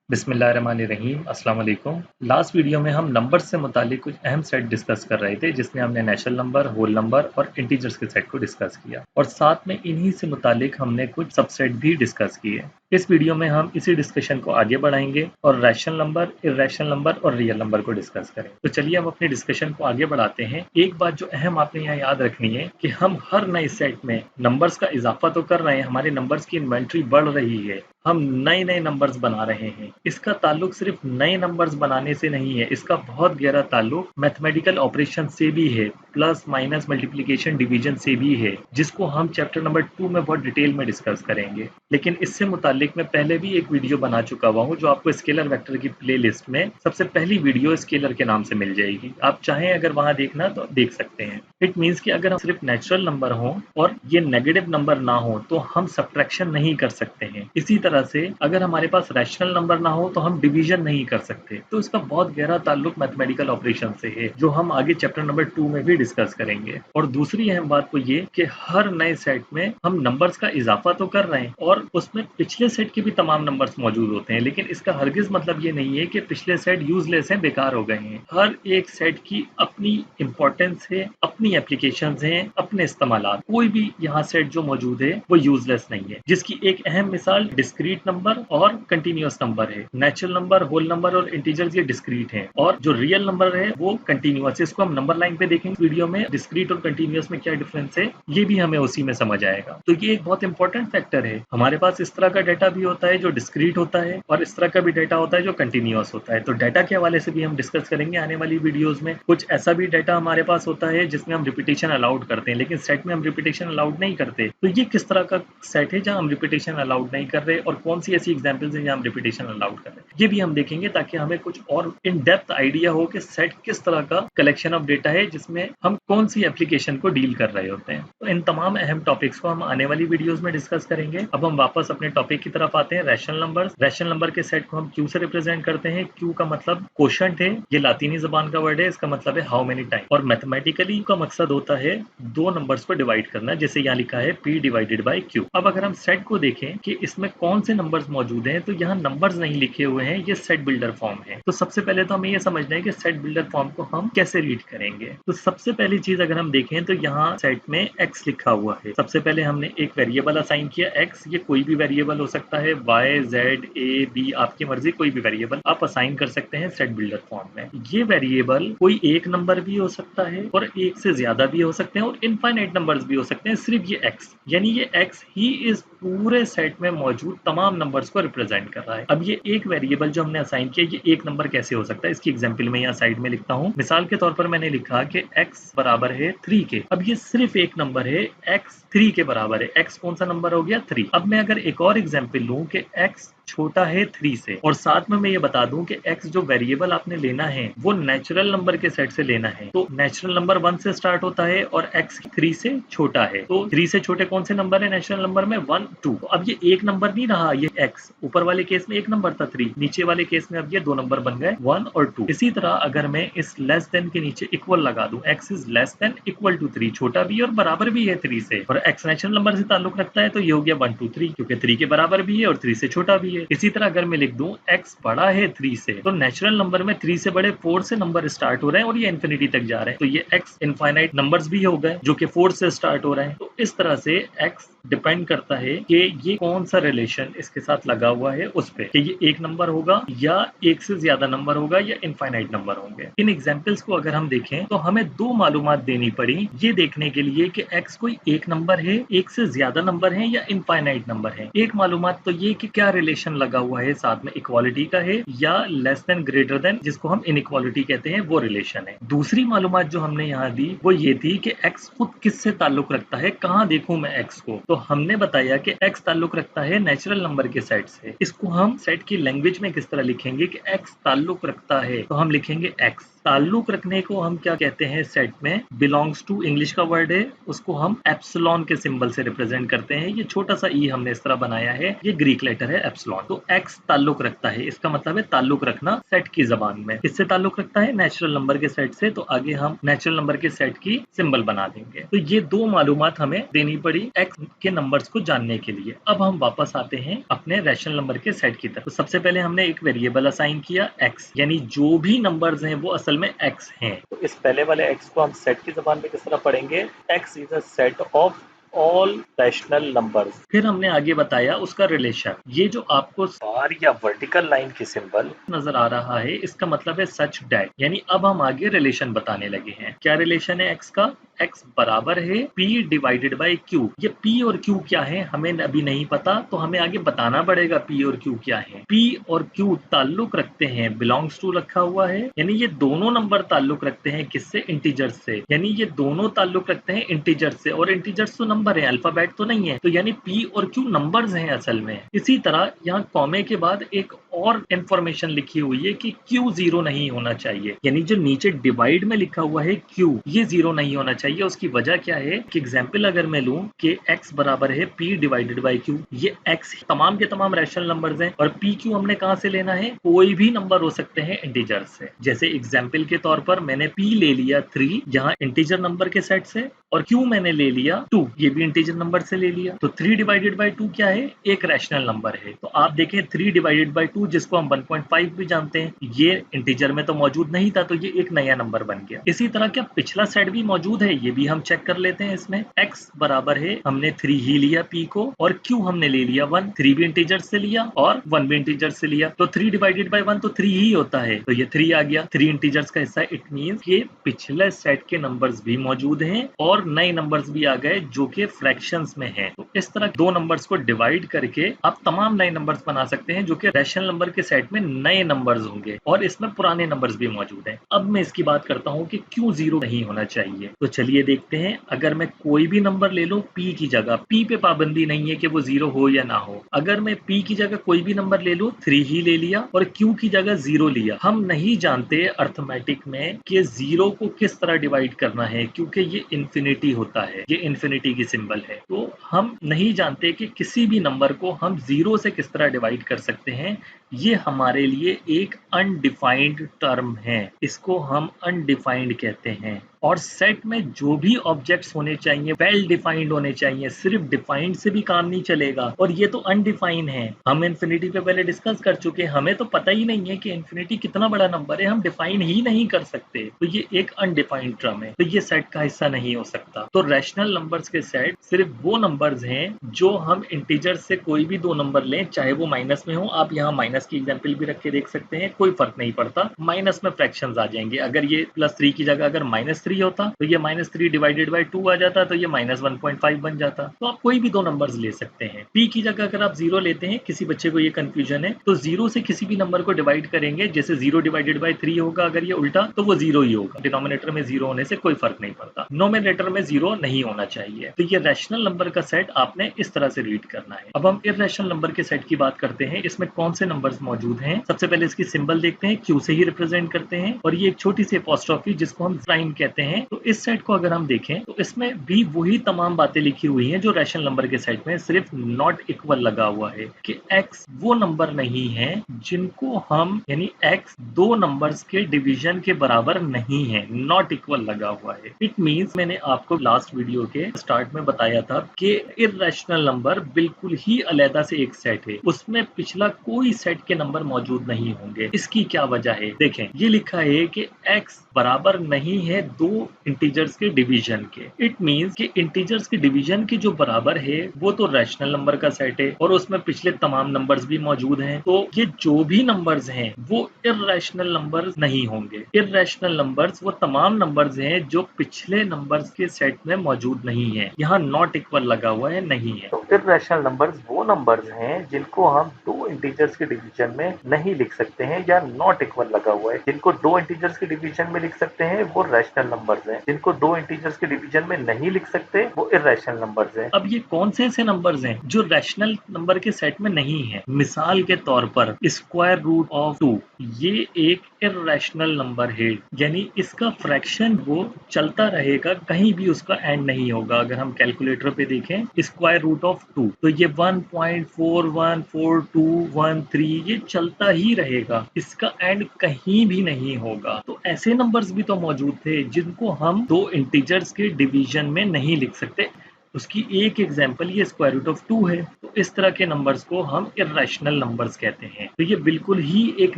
बिस्मिल्लाहिर्रहमानिर्रहीम अस्सलाम वालेकुम। लास्ट वीडियो में हम नंबर्स से मुतालिक कुछ अहम सेट डिस्कस कर रहे थे, जिसमें हमने नेचुरल नंबर, होल नंबर और इंटीजर्स के सेट को डिस्कस किया और साथ में इन्हीं से मुतालिक हमने कुछ सबसेट भी डिस्कस किए। इस वीडियो में हम इसी डिस्कशन को आगे बढ़ाएंगे और रैशनल नंबर, इर्रेशनल नंबर और रियल नंबर को डिस्कस करें। तो चलिए हम अपने डिस्कशन को आगे बढ़ाते हैं। एक बात जो अहम आपने यहाँ याद रखनी है कि हम हर नए सेट में नंबर्स का इजाफा तो कर रहे हैं, हमारे नंबर्स की इन्वेंट्री बढ़ रही है, हम नए नए नंबर्स बना रहे हैं। इसका ताल्लुक सिर्फ नए नंबर्स बनाने से नहीं है, इसका बहुत गहरा ताल्लुक मैथमेटिकल ऑपरेशन से भी है, प्लस माइनस मल्टीप्लिकेशन डिवीजन से भी है, जिसको हम चैप्टर नंबर 2 में बहुत डिटेल में डिस्कस करेंगे। लेकिन इससे मुतालिक मैं पहले भी एक वीडियो बना चुका हुआ हूँ, जो आपको स्केलर वेक्टर की प्लेलिस्ट में सबसे पहली वीडियो स्केलर के नाम से मिल जाएगी। आप चाहें अगर वहां देखना तो देख सकते हैं। इट मीन्स कि अगर हम सिर्फ नेचुरल नंबर हो और ये नेगेटिव नंबर ना हो तो हम सब्ट्रैक्शन नहीं कर सकते हैं। इसी तरह से अगर हमारे पास रैशनल नंबर ना हो तो हम डिवीजन नहीं कर सकते। तो इसका बहुत गहरा ताल्लुक मैथमेटिकल ऑपरेशन से है, जो हम आगे चैप्टर नंबर 2 में भी डिस्कस करेंगे। और दूसरी अहम बात तो ये कि हर नए सेट में हम नंबर्स का इजाफा तो कर रहे हैं और उसमें पिछले सेट के भी तमाम नंबर्स मौजूद होते हैं, लेकिन इसका हरगिज मतलब ये नहीं है कि पिछले सेट यूजलेस हैं, बेकार हो गए हैं। हर एक सेट की अपनी इंपॉर्टेंस है, अपनी एप्लीकेशंस हैं, अपने इस्तेमालात। कोई भी यहाँ सेट जो मौजूद है वो यूजलेस नहीं है, जिसकी एक अहम मिसाल डिस्क्रीट नंबर और कंटिन्यूअस नंबर है। नेचुरल नंबर, होल नंबर और इंटीजर्स ये डिस्क्रीट हैं और जो रियल नंबर है वो कंटिन्यूअस है। इसको हम नंबर लाइन पे देखेंगे वीडियो में, डिस्क्रीट और कंटिन्यूअस में क्या डिफरेंस है ये भी हमें उसी में समझ आएगा। तो ये एक बहुत इंपॉर्टेंट फैक्टर है। हमारे पास इस तरह का डाटा भी होता है जो डिस्क्रीट होता है और इस तरह का भी डाटा होता है जो कंटिन्यूअस होता है। तो डाटा के हवाले से भी हम डिस्कस करेंगे आने वाली वीडियोज में। कुछ ऐसा भी डाटा हमारे पास होता है जिसमें हम रिपीटेशन अलाउड करते हैं, लेकिन सेट में हम रिपीटेशन अलाउड नहीं करते। तो ये किस तरह का सेट है जहां हम रिपीटेशन अलाउड नहीं कर रहे और कौन सी ऐसी एग्जांपल्स हैं जहां हम रिपीटेशन अलाउड कर रहे हैं, ये भी हम देखेंगे, ताकि हमें कुछ और इन डेप्थ आइडिया हो कि सेट किस तरह का कलेक्शन ऑफ डेटा है जिसमें हम कौन सी एप्लीकेशन को डील कर रहे होते हैं। तो इन तमाम अहम टॉपिक्स को हम आने वाली वीडियोस में डिस्कस करेंगे। अब हम वापस अपने टॉपिक की तरफ आते हैं, रैशनल नंबर्स। रैशनल नंबर के सेट को हम क्यू से रिप्रेजेंट करते हैं। क्यू का मतलब क्वोशंट है, ये लातीनी जबान का वर्ड है, इसका मतलब है हाउ मेनी टाइम। और मैथमेटिकली का मकसद होता है दो नंबर्स को डिवाइड करना, जैसे यहाँ लिखा है p डिवाइडेड बाई q। अब अगर हम सेट को देखें कि इसमें कौन से नंबर्स मौजूद हैं, तो यहाँ नंबर्स नहीं लिखे हुए हैं, ये सेट बिल्डर फॉर्म है। तो सबसे पहले तो हमें ये समझना है कि सेट बिल्डर फॉर्म को हम कैसे रीड करेंगे। तो सबसे पहली चीज अगर हम देखें तो यहाँ सेट में x लिखा हुआ है। सबसे पहले हमने एक वेरिएबल असाइन किया x, ये कोई भी वेरिएबल हो सकता है, y, z, a, b, आपकी मर्जी, कोई भी वेरिएबल आप असाइन कर सकते हैं सेट बिल्डर फॉर्म में। ये वेरिएबल कोई एक नंबर भी हो सकता है और एक से ज्यादा भी हो सकते हैं और इनफाइनाइट नंबर्स भी हो सकते हैं, सिर्फ ये x, यानी ये x ही इस पूरे सेट में मौजूद तमाम नंबर्स को रिप्रेजेंट कर रहा है। अब ये एक वेरिएबल जो हमने असाइन किया, ये एक नंबर कैसे हो सकता है, इसकी एग्जांपल मैं यहाँ साइड में लिखता हूँ। मिसाल के तौर पर मैंने लिखा कि x बराबर है 3 के। अब ये सिर्फ एक नंबर है, x 3 के बराबर है। x कौन सा नंबर हो गया, 3। अब मैं अगर एक और एग्जांपल लूं कि x छोटा है 3 से, और साथ में मैं ये बता दूं कि x जो वेरिएबल आपने लेना है वो नेचुरल नंबर के सेट से लेना है, तो नेचुरल नंबर 1 से स्टार्ट होता है और x 3 से छोटा है। तो 3 से छोटे कौन से नंबर है नेचुरल नंबर में, 1, 2। तो अब ये एक नंबर नहीं रहा, ये x ऊपर वाले केस में एक नंबर था 3, नीचे वाले केस में अब ये दो नंबर बन गए 1 और 2। इसी तरह अगर मैं इस लेस देन के नीचे इक्वल लगा दूं, x is less than equal to 3, छोटा भी और बराबर भी है 3 से, और x नेचुरल नंबर से ताल्लुक रखता है, तो ये हो गया 1, 2, 3, क्योंकि 3 के बराबर भी है और 3 से छोटा भी है। इसी तरह अगर मैं लिख दूं x बड़ा है 3 से, तो नेचुरल नंबर में 3 से बड़े 4 से नंबर स्टार्ट हो रहे हैं और ये इन्फिनिटी तक जा रहे हैं, तो ये x इनफाइनाइट नंबर्स भी हो गए जो कि 4 से स्टार्ट हो रहे हैं। तो इस तरह से x डिपेंड करता है कि ये कौन सा रिलेशन इसके साथ लगा हुआ है उस पे, कि ये एक नंबर होगा या एक से ज्यादा नंबर होगा या इनफाइनाइट नंबर होंगे। इन एग्जांपल्स को अगर हम देखें तो हमें दो मालूमात देनी पड़ी ये देखने के लिए कि x कोई एक नंबर है, एक से ज्यादा नंबर है या इनफाइनाइट नंबर है। एक मालूमात तो ये कि क्या रिलेशन लगा हुआ है, साथ में इक्वालिटी का है या लेस देन ग्रेटर देन, जिसको हम इनइक्वालिटी कहते हैं, वो रिलेशन है। दूसरी मालूमात जो हमने यहाँ दी वो ये थी कि x खुद किससे ताल्लुक रखता है, कहाँ देखूं मैं x को। तो हमने बताया कि x ताल्लुक रखता है नेचुरल नंबर के सेट से। इसको हम सेट की लैंग्वेज में किस तरह लिखेंगे कि x ताल्लुक रखता है, तो हम लिखेंगे x। ताल्लुक रखने को हम क्या कहते हैं सेट में, बिलोंग्स टू इंग्लिश का वर्ड है, उसको हम एप्सिलॉन के सिंबल से रिप्रेजेंट करते हैं। ये छोटा सा ई हमने इस तरह बनाया है, ये ग्रीक लेटर है एप्सिलॉन। तो x ताल्लुक रखता है, इसका मतलब है ताल्लुक रखना सेट की जबान में। इससे ताल्लुक रखता है नेचुरल नंबर के सेट से, तो आगे हम नेचुरल नंबर के सेट की सिंबल बना देंगे। तो ये दो मालूमात हमें देनी पड़ी x के नंबर्स को जानने के लिए। अब हम वापस आते हैं अपने रैशनल नंबर के सेट की तरफ। तो सबसे पहले हमने एक वेरिएबल असाइन किया x, यानी जो भी नंबर्स हैं वो असल में x हैं। तो इस पहले वाले x को हम सेट की जबान में किस तरह पढ़ेंगे? x is a set of all rational numbers. फिर हमने आगे बताया उसका रिलेशन। ये जो आपको बार या वर्टिकल लाइन की सिंबल नजर आ रहा है, इसका मतलब है सच डैट, यानी अब हम आगे रिलेशन बताने लगे हैं। क्या रिलेशन है x का? x बराबर है p डिवाइडेड बाय q। ये p और q क्या है हमें अभी नहीं पता, तो हमें आगे बताना पड़ेगा p और q क्या है। p और q ताल्लुक रखते हैं, बिलोंग्स टू रखा हुआ है, यानी ये दोनों नंबर ताल्लुक रखते हैं किससे? इंटीजर्स से, यानी ये दोनों ताल्लुक रखते हैं इंटीजर्स से, और इंटीजर्स तो नंबर है, अल्फाबेट तो नहीं है, तो यानी p और q नंबर्स हैं असल में। इसी तरह यहाँ कॉमे के बाद एक और इंफॉर्मेशन लिखी हुई है कि q जीरो नहीं होना चाहिए, यानी जो नीचे डिवाइड में लिखा हुआ है q, ये जीरो नहीं होना चाहिए। उसकी वजह क्या है कि एग्जाम्पल अगर मैं लूं कि x बराबर है p डिवाइडेड बाय q, ये x तमाम के तमाम रैशनल नंबर्स हैं, और p q हमने कहां से लेना है? कोई भी नंबर हो सकते हैं इंटीजर से। जैसे एग्जाम्पल के तौर पर मैंने p ले लिया 3 यहाँ इंटीजर नंबर के सेट से, और q मैंने ले लिया 2, ये भी इंटीजर नंबर से ले लिया। तो 3 डिवाइडेड बाय 2 क्या है? एक रैशनल नंबर है। तो आप देखें 3 डिवाइडेड बाय 2, जिसको हम 1.5 भी जानते हैं, ये इंटीजर में तो मौजूद नहीं था, तो ये एक नया नंबर बन गया। इसी तरह क्या पिछला सेट भी मौजूद है? ये भी हम चेक कर लेते हैं। इसमें x बराबर है, हमने 3 ही लिया p को, और q हमने ले लिया 1, 3 भी इंटीजर से लिया और 1 भी इंटीजर से लिया, तो 3 डिवाइडेड बाय 1 तो 3 ही होता है, तो ये 3 आ गया। 3 इंटीजर्स का हिस्सा, इट मींस कि पिछले सेट के नंबर्स भी मौजूद हैं और नए नंबर्स भी आ गए जो कि फ्रैक्शंस में हैं। तो इस तरह दो नंबर्स को डिवाइड करके आप तमाम नए नंबर्स बना सकते हैं जो कि रैशनल नंबर के सेट में नए नंबर्स होंगे, और इसमें पुराने नंबर्स भी मौजूद हैं। अब मैं इसकी बात करता हूं कि क्यों जीरो नहीं होना चाहिए। तो चलिए देखते हैं। अगर मैं कोई भी नंबर ले लूं p की जगह, p पे पाबंदी नहीं है कि वो जीरो हो या ना हो। अगर मैं p की जगह कोई भी नंबर ले लूं, 3 ही ले लिया, और q की जगह 0 लिया, हम नहीं जानते अर्थमेटिक में कि जीरो को किस तरह डिवाइड करना है, क्योंकि ये इन्फिनिटी होता है, ये इन्फिनिटी की सिंबल है। तो हम नहीं जानते कि किसी भी नंबर को हम जीरो से किस तरह डिवाइड कर सकते हैं। ये हमारे लिए एक अनडिफाइंड टर्म है, इसको हम अनडिफाइंड कहते हैं। और सेट में जो भी ऑब्जेक्ट्स होने चाहिए वेल डिफाइंड होने चाहिए, सिर्फ डिफाइंड से भी काम नहीं चलेगा, और ये तो अनडिफाइंड है। हम इन्फिनिटी पे पहले डिस्कस कर चुके हैं, हमें तो पता ही नहीं है कि इन्फिनिटी कितना बड़ा नंबर है, हम डिफाइन ही नहीं कर सकते, तो ये एक अनडिफाइंड टर्म है, तो ये सेट का हिस्सा नहीं हो सकता। तो रैशनल नंबर्स के सेट सिर्फ वो नंबर्स हैं जो हम इंटीजर से कोई भी दो नंबर लें, चाहे वो माइनस में हो, आप यहाँ माइनस की एग्जाम्पल भी रख के देख सकते हैं, कोई फर्क नहीं पड़ता, माइनस में फ्रैक्शंस आ जाएंगे। अगर ये +3 की जगह अगर -3 होता तो ये -3 डिवाइडेड बाय 2 आ जाता, तो ये -1.5 बन जाता। तो आप कोई भी दो नंबर्स ले सकते हैं। p की जगह अगर आप 0 लेते हैं, किसी बच्चे को ये कंफ्यूजन है, तो 0 से किसी भी नंबर को डिवाइड करेंगे, जैसे 0 डिवाइडेड बाय 3 होगा, अगर ये उल्टा तो वो 0 ही होगा। डिनोमिनेटर में 0 होने से कोई फर्क नहीं पड़ता, नोमिनेटर में 0 नहीं होना चाहिए। तो ये रैशनल नंबर का सेट आपने इस तरह से रीड करना है। अब हम इर्रेशनल नंबर के सेट की बात करते हैं। इसमें कौन से नंबर्स मौजूद हैं? सबसे पहले इसकी सिंबल देखते हैं, q से ही रिप्रेजेंट करते हैं, और ये एक छोटी सी अपॉस्ट्रोफी जिसको हम प्राइम कहते हैं। तो इस सेट को अगर हम देखें तो इसमें भी वही तमाम बातें लिखी हुई हैं जो रैशनल नंबर के सेट में, सिर्फ नॉट इक्वल लगा हुआ है कि x वो नंबर नहीं है जिनको हम, यानी x दो नंबर्स के डिवीजन के बराबर नहीं है, नॉट इक्वल लगा हुआ है। इट मींस मैंने आपको लास्ट वीडियो के स्टार्ट में बताया था कि इर्रेशनल नंबर बिल्कुल ही अलग से एक सेट है, उसमें पिछला कोई सेट के नंबर मौजूद नहीं होंगे। इसकी क्या वजह है? देखें, ये लिखा है कि x बराबर नहीं है दो इंटीजर्स के डिवीजन के। इट मींस कि इंटीजर्स के डिवीजन के जो बराबर है वो तो रैशनल नंबर का सेट है, और उसमें पिछले तमाम नंबर्स भी मौजूद हैं, तो ये जो भी नंबर्स हैं वो इर्रेशनल नंबर्स नहीं होंगे। इर्रेशनल नंबर्स वो तमाम नंबर्स हैं जो पिछले नंबर्स के सेट में मौजूद नहीं है। यहाँ नॉट इक्वल लगा हुआ है, नहीं है। तो इर्रेशनल नंबर्स वो नंबर्स हैं जिनको हम दो इंटीजर्स के डिवीजन में नहीं लिख सकते हैं, या नॉट इक्वल लगा हुआ है। जिनको दो इंटीजर्स के डिवीजन में लिख सकते हैं वो रैशनल नंबर्स हैं, जिनको दो इंटीजर्स के डिवीजन में नहीं लिख सकते वो इर्रेशनल नंबर्स हैं। अब ये कौन से ऐसे नंबर्स हैं जो रैशनल नंबर के सेट में नहीं है? मिसाल के तौर पर स्क्वायर रूट ऑफ 2, ये एक इर्रेशनल नंबर है, यानी इसका फ्रैक्शन वो चलता रहेगा, कहीं भी उसका एंड नहीं होगा। अगर हम कैलकुलेटर पे देखें स्क्वायर रूट ऑफ 2, तो ये 1.414213 ये चलता ही रहेगा, इसका एंड कहीं भी नहीं होगा। तो ऐसे नंबर्स भी तो मौजूद थे जिनको हम दो इंटीजर्स के डिवीजन में नहीं लिख सकते। उसकी एक एग्जांपल ये स्क्वायर रूट ऑफ 2 है। तो इस तरह के नंबर्स को हम इर्रेशनल नंबर्स कहते हैं। तो ये बिल्कुल ही एक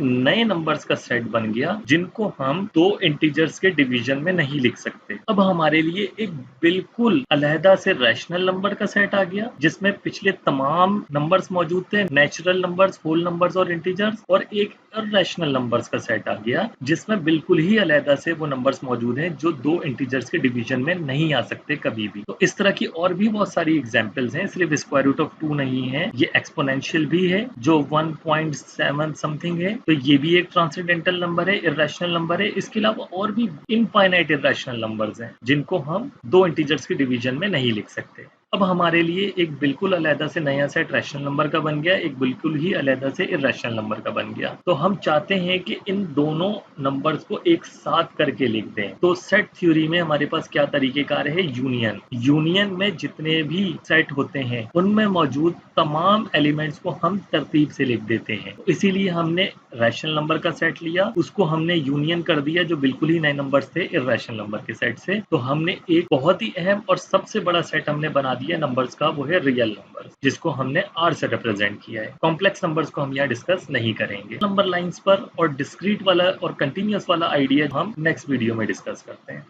नए नंबर्स का सेट बन गया जिनको हम दो इंटीजर्स के डिवीजन में नहीं लिख सकते। अब हमारे लिए एक बिल्कुल अलहदा से रैशनल नंबर का सेट आ गया जिसमें पिछले तमाम नंबर्स मौजूद थे, नेचुरल नंबर्स, होल नंबर्स और इंटीजर्स, और एक इर्रेशनल नंबर्स का सेट आ गया जिसमें बिल्कुल ही अलहदा से वो नंबर्स मौजूद हैं जो दो इंटीजर्स के डिवीजन में नहीं आ सकते कभी भी। तो इस तरह की और भी बहुत सारी एग्जांपल्स हैं, सिर्फ स्क्वायर रूट ऑफ 2 नहीं है, ये एक्सपोनेंशियल भी है जो 1.7 समथिंग है, तो ये भी एक ट्रांसेंडेंटल नंबर है, इर्रेशनल नंबर है। इसके अलावा और भी इनफाइनाइट इर्रेशनल नंबर्स हैं जिनको हम दो इंटीजर्स के डिवीजन में नहीं लिख सकते। अब हमारे लिए एक बिल्कुल अलहदा से नया सेट रैशनल नंबर का बन गया, एक बिल्कुल ही अलहदा से इर्रेशनल नंबर का बन गया। तो हम चाहते हैं कि इन दोनों नंबर्स को एक साथ करके लिख दें। तो सेट थ्योरी में हमारे पास क्या तरीकेकार है? यूनियन। यूनियन में जितने भी सेट होते हैं उनमें मौजूद तमाम एलिमेंट्स को हम तरतीब से लिख देते हैं। तो इसीलिए हमने रैशनल नंबर का सेट लिया, उसको हमने यूनियन कर दिया जो बिल्कुल ही नए नंबर्स थे इर्रेशनल नंबर के सेट से। तो हमने एक बहुत ही अहम और सबसे बड़ा सेट हमने बना दिया नंबर्स का, वो है रियल नंबर्स, जिसको हमने आर से रिप्रेजेंट किया है। कॉम्प्लेक्स नंबर्स को हम यहाँ डिस्कस नहीं करेंगे। नंबर लाइंस पर और डिस्क्रीट वाला और कंटिन्यूअस वाला आइडिया हम नेक्स्ट वीडियो में डिस्कस करते हैं।